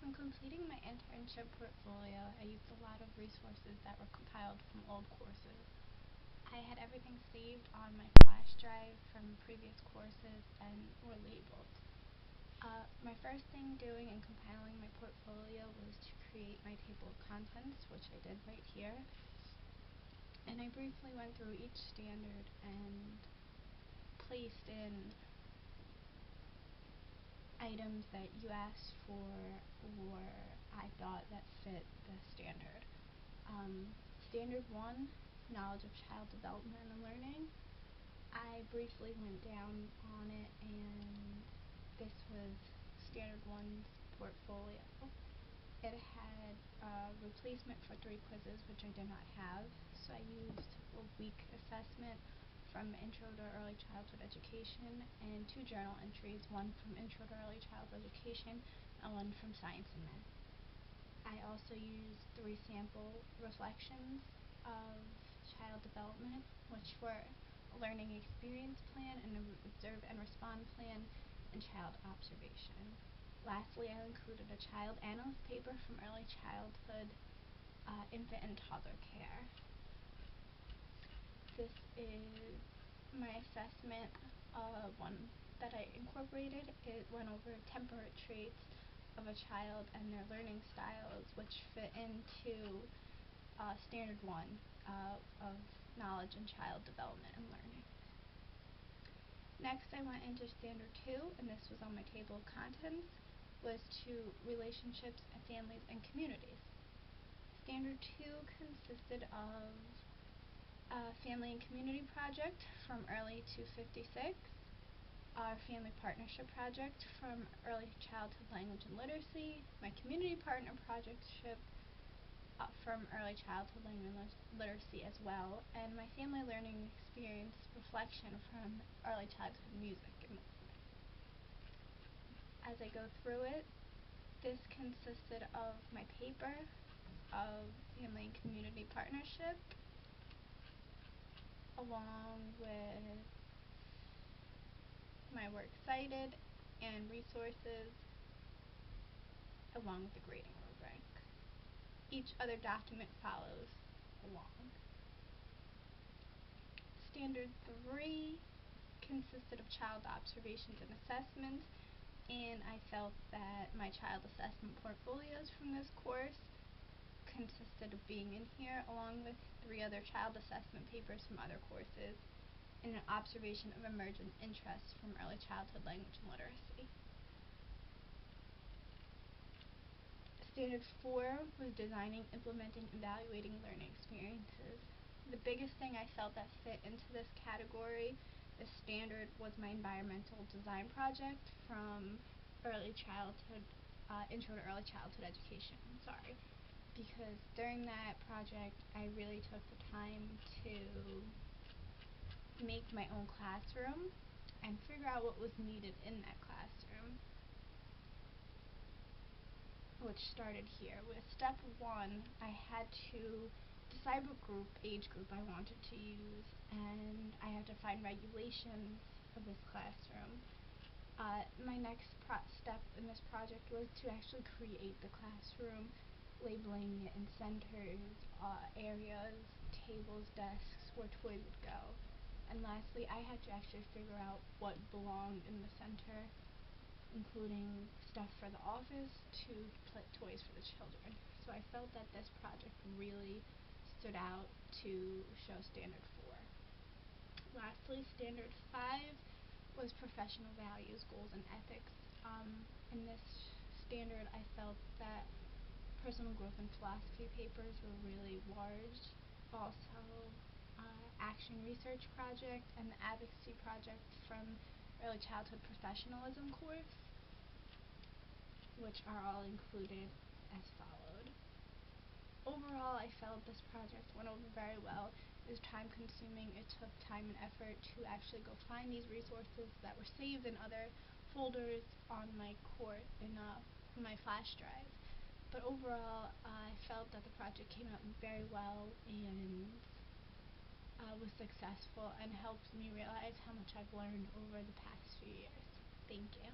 When completing my internship portfolio, I used a lot of resources that were compiled from old courses. I had everything saved on my flash drive from previous courses and were labeled. My first thing doing in compiling my portfolio was to create my table of contents, which I did right here. And I briefly went through each standard and placed in items that you asked for or I thought that fit the standard. Standard 1, knowledge of child development and learning. I briefly went down on it, and this was Standard 1's portfolio. It had a replacement for 3 quizzes, which I did not have, so I used a week assessment from Intro to Early Childhood Education and 2 journal entries, one from Intro to Early Childhood Education and one from Science and Math. I also used 3 sample reflections of child development, which were a learning experience plan, an observe and respond plan, and child observation. Lastly, I included a child analyst paper from early childhood, infant and toddler care. This is my assessment, one that I incorporated. It went over temperament traits of a child and their learning styles, which fit into Standard 1 of knowledge and child development and learning. Next, I went into Standard 2, and this was on my table of contents, was to relationships, families, and communities. Standard 2 consisted of a family and community project from early to 56, our family partnership project from early childhood language and literacy, my community partner projectship from early childhood language and literacy as well, and my family learning experience reflection from early childhood music and movement. As I go through it, this consisted of my paper of family and community partnership, along with my works cited and resources, along with the grading rubric. Each other document follows along. Standard 3 consisted of child observations and assessments, and I felt that my child assessment portfolios from this course consisted of being in here, along with 3 other child assessment papers from other courses, and an observation of emergent interests from early childhood language and literacy. Standard 4 was designing, implementing, evaluating learning experiences. The biggest thing I felt that fit into this category, this standard, was my environmental design project from early childhood, Intro to Early Childhood Education, because during that project I really took the time to make my own classroom and figure out what was needed in that classroom, which started here. With step 1, I had to decide what age group I wanted to use, and I had to find regulations of this classroom. My next step in this project was to actually create the classroom, labeling it in centers, areas, tables, desks, where toys would go. And lastly, I had to actually figure out what belonged in the center, including stuff for the office to toys for the children. So I felt that this project really stood out to show Standard 4. Lastly, Standard 5 was professional values, goals, and ethics. In this standard, I felt that personal growth and philosophy papers were really large. Also, action research project and the advocacy project from early childhood professionalism course, which are all included as followed. Overall, I felt this project went over very well. It was time consuming. It took time and effort to actually go find these resources that were saved in other folders on my my flash drive. But overall, I felt that the project came out very well and was successful and helped me realize how much I've learned over the past few years. Thank you.